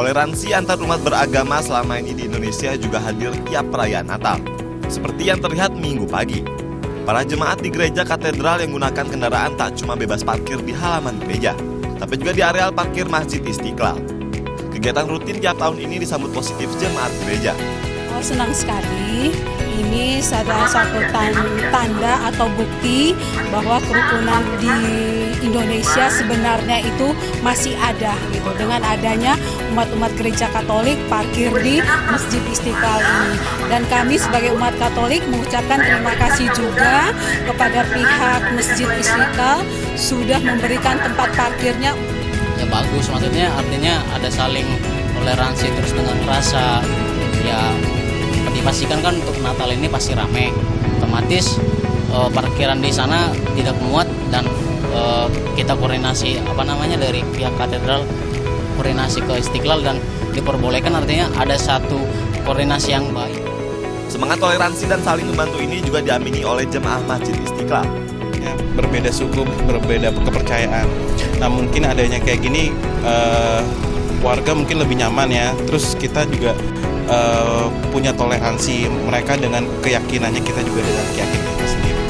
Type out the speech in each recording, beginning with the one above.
Toleransi antar umat beragama selama ini di Indonesia juga hadir tiap perayaan Natal. Seperti yang terlihat Minggu pagi. Para jemaat di gereja katedral yang gunakan kendaraan tak cuma bebas parkir di halaman gereja, tapi juga di areal parkir Masjid Istiqlal. Kegiatan rutin tiap tahun ini disambut positif jemaat gereja. Oh, senang sekali. Ini salah satu tanda atau bukti bahwa kerukunan di Indonesia sebenarnya itu masih ada gitu. Dengan adanya umat-umat gereja Katolik parkir di Masjid Istiqlal ini. Dan kami sebagai umat Katolik mengucapkan terima kasih juga kepada pihak Masjid Istiqlal sudah memberikan tempat parkirnya. Ya bagus, maksudnya artinya ada saling toleransi terus dengan rasa ya. Dipastikan kan untuk Natal ini pasti ramai, otomatis parkiran di sana tidak muat dan kita koordinasi dari pihak katedral koordinasi ke Istiqlal dan diperbolehkan, artinya ada satu koordinasi yang baik. Semangat toleransi dan saling membantu ini juga diamini oleh jemaah Masjid Istiqlal. Ya, berbeda suku, berbeda kepercayaan. Nah mungkin adanya kayak gini warga mungkin lebih nyaman ya. Terus kita juga punya toleransi, mereka dengan keyakinannya, kita juga dengan keyakinan kita sendiri.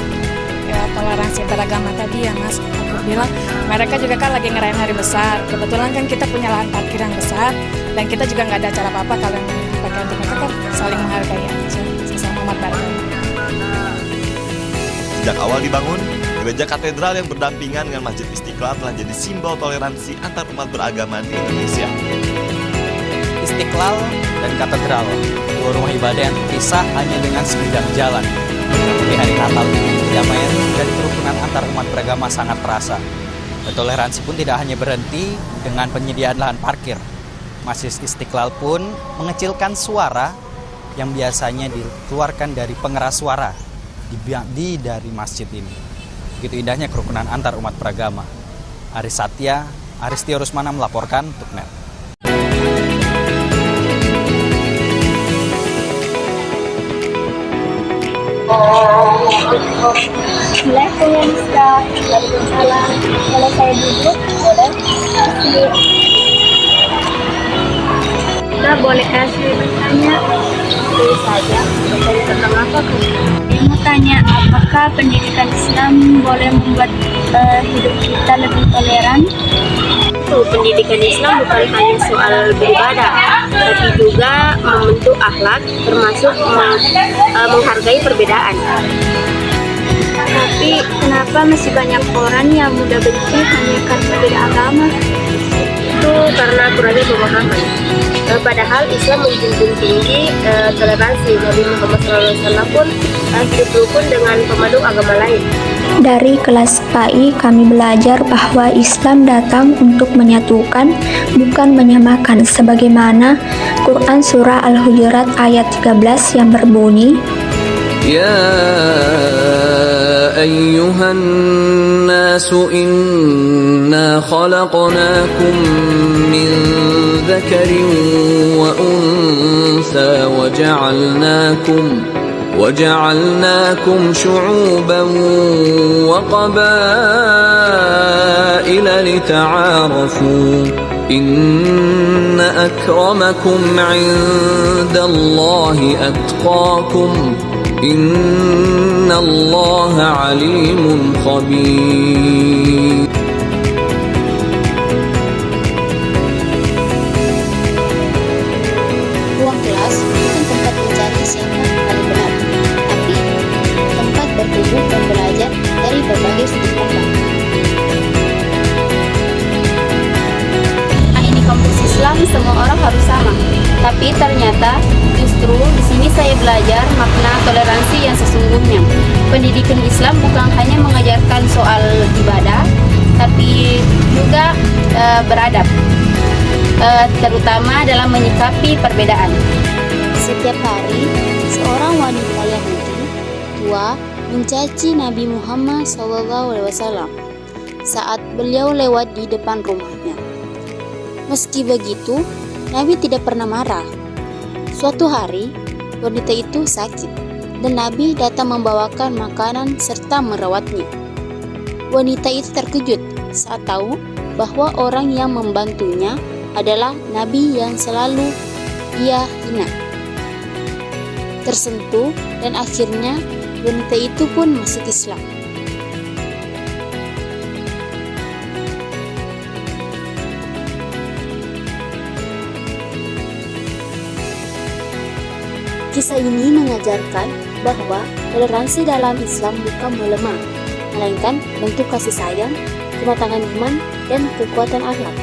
Ya, toleransi beragama tadi ya Mas, aku bilang mereka juga kan lagi ngerayain hari besar. Kebetulan kan kita punya lahan parkir yang besar dan kita juga nggak ada acara apa-apa. Kalau yang dipakai untuk mereka kan saling menghargai aja sesama umat beragama. Sejak awal dibangun, gereja katedral yang berdampingan dengan Masjid Istiqlal telah jadi simbol toleransi antar umat beragama di Indonesia. Istiqlal dan katedral, dua rumah ibadah yang terpisah hanya dengan sebidang jalan. Di hari Natal ini, kedamaian dan kerukunan antar umat beragama sangat terasa. Dan toleransi pun tidak hanya berhenti dengan penyediaan lahan parkir. Masjid Istiqlal pun mengecilkan suara yang biasanya dikeluarkan dari pengeras suara dari masjid ini. Begitu indahnya kerukunan antar umat beragama. Aris Satya, Aristio Rusmana melaporkan untuk NET. Waalaikumsalam. Kalau saya duduk, boleh? Kita boleh kasih bertanya? Boleh saja. Bertanya tentang apa? Saya mau tanya, apakah pendidikan Islam boleh membuat hidup kita lebih toleran? Pendidikan Islam bukan hanya soal beribadah, tapi juga membentuk akhlak, termasuk menghargai perbedaan. Tapi kenapa masih banyak orang yang mudah benci hanya karena beda agama? Itu karena kurangnya pemahaman. Padahal Islam menjunjung tinggi toleransi. Nabi Muhammad SAW pun hidup rukun dengan pemeluk agama lain. Dari kelas KI kami belajar bahwa Islam datang untuk menyatukan, bukan menyamakan, sebagaimana Quran Surah Al-Hujurat ayat 13 yang berbunyi, Ya ayyuhan nasu inna khalaqnakum min dhakarin wa untha وجعلناكم شعوبا وقبائل لتعارفوا إن أكرمكم عند الله أتقاكم إن الله عليم خبير. Ruang kelas bukan tempat mencari siapa paling benar, tapi tempat bertumbuh dan belajar dari berbagai sudut pandang. Nah, ini kampus Islam semua orang harus sama, tapi ternyata justru di sini saya belajar makna toleransi yang sesungguhnya. Pendidikan Islam bukan hanya mengajarkan soal ibadah, tapi juga beradab, terutama dalam menyikapi perbedaan. Setiap hari, seorang wanita Yahudi tua mencaci Nabi Muhammad SAW saat beliau lewat di depan rumahnya. Meski begitu, Nabi tidak pernah marah. Suatu hari, wanita itu sakit, dan Nabi datang membawakan makanan serta merawatnya. Wanita itu terkejut saat tahu bahwa orang yang membantunya adalah nabi yang selalu ia hina, tersentuh, dan akhirnya wanita itu pun masuk Islam. Kisah ini mengajarkan bahwa toleransi dalam Islam bukan melemah, melainkan bentuk kasih sayang, kematangan iman, dan kekuatan akhlak.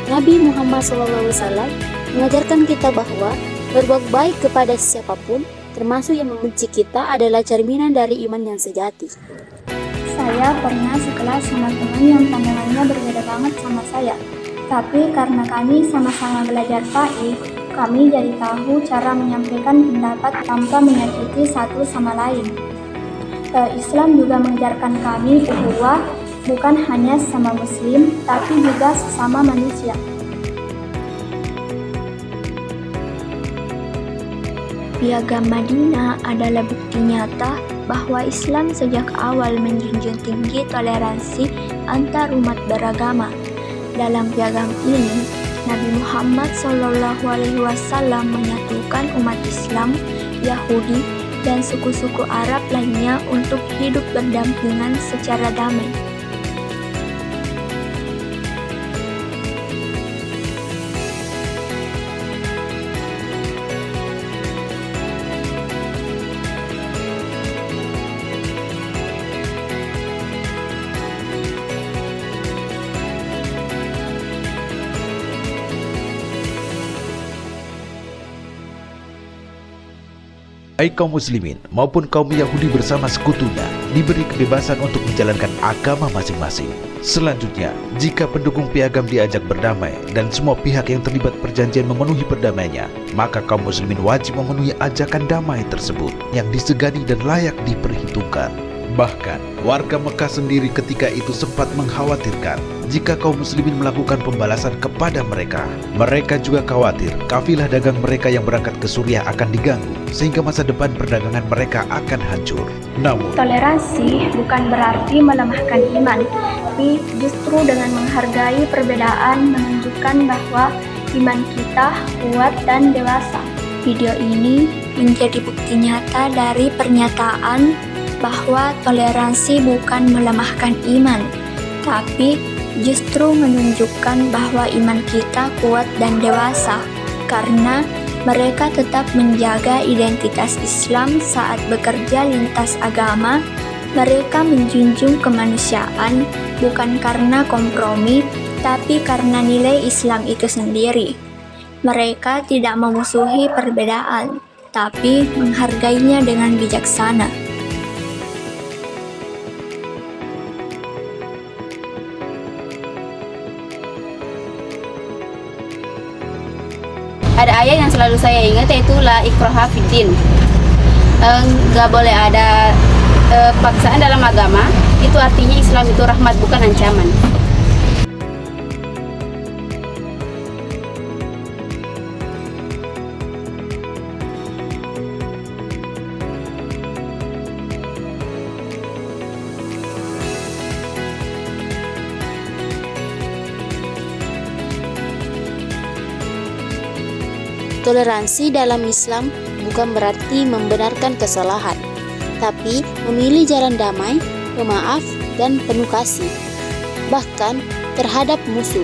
Nabi Muhammad SAW mengajarkan kita bahwa berbuat baik kepada siapapun, termasuk yang membenci kita, adalah cerminan dari iman yang sejati. Saya pernah sekelas sama teman yang pandangannya berbeda banget sama saya. Tapi karena kami sama-sama belajar taif, kami jadi tahu cara menyampaikan pendapat tanpa menyakiti satu sama lain. Islam juga mengajarkan kami ukhuwah, bukan hanya sesama muslim, tapi juga sesama manusia. Piagam Madinah adalah bukti nyata bahwa Islam sejak awal menjunjung tinggi toleransi antar umat beragama. Dalam piagam ini, Nabi Muhammad SAW menyatukan umat Islam, Yahudi, dan suku-suku Arab lainnya untuk hidup berdampingan secara damai. Baik kaum muslimin maupun kaum Yahudi bersama sekutunya diberi kebebasan untuk menjalankan agama masing-masing. Selanjutnya, jika pendukung piagam diajak berdamai dan semua pihak yang terlibat perjanjian memenuhi perdamaiannya, maka kaum muslimin wajib memenuhi ajakan damai tersebut yang disegani dan layak diperhitungkan. Bahkan, warga Mekah sendiri ketika itu sempat mengkhawatirkan jika kaum muslimin melakukan pembalasan kepada mereka. Mereka juga khawatir kafilah dagang mereka yang berangkat ke Suriah akan diganggu, sehingga masa depan perdagangan mereka akan hancur. Namun, Toleransi bukan berarti melemahkan iman, tapi justru dengan menghargai perbedaan menunjukkan bahwa iman kita kuat dan dewasa. Video ini menjadi bukti nyata dari pernyataan bahwa toleransi bukan melemahkan iman, tapi justru menunjukkan bahwa iman kita kuat dan dewasa, karena mereka tetap menjaga identitas Islam saat bekerja lintas agama. Mereka menjunjung kemanusiaan bukan karena kompromi, tapi karena nilai Islam itu sendiri. Mereka tidak memusuhi perbedaan, tapi menghargainya dengan bijaksana. Ada ayat yang selalu saya ingat, yaitu la ikraha fiddin. Gak boleh ada paksaan dalam agama. Itu artinya Islam itu rahmat, bukan ancaman. Toleransi dalam Islam bukan berarti membenarkan kesalahan, tapi memilih jalan damai, pemaaf, dan penuh kasih, bahkan terhadap musuh.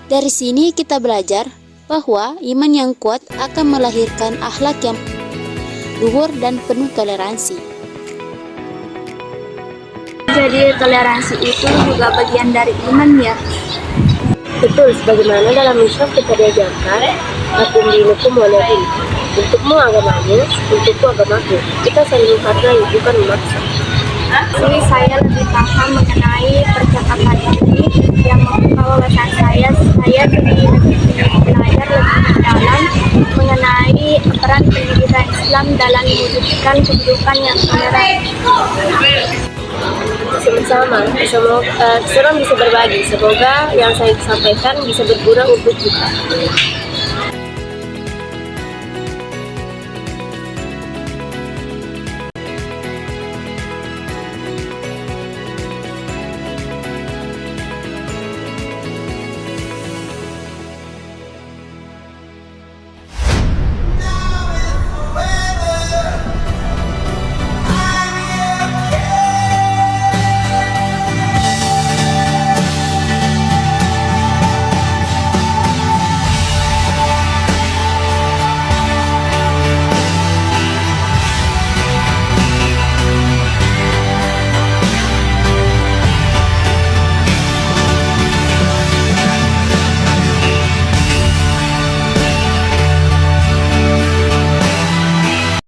Dari sini kita belajar bahwa iman yang kuat akan melahirkan akhlak yang luhur dan penuh toleransi. Jadi toleransi itu juga bagian dari iman ya? Betul, sebagaimana dalam Islam kita diajarkan lakum dinukum waliyadin. Untukmu agamanya, untukku agamaku. Kita saling menghargai, bukan memaksa. Jadi saya lebih paham mengenai percakapan ini yang membawa wawasan saya lebih belajar lebih dalam mengenai peran pendidikan Islam dalam mewujudkan kehidupan yang toleran. sama-sama, semoga bisa berbagi. Semoga yang saya sampaikan bisa berguna untuk kita.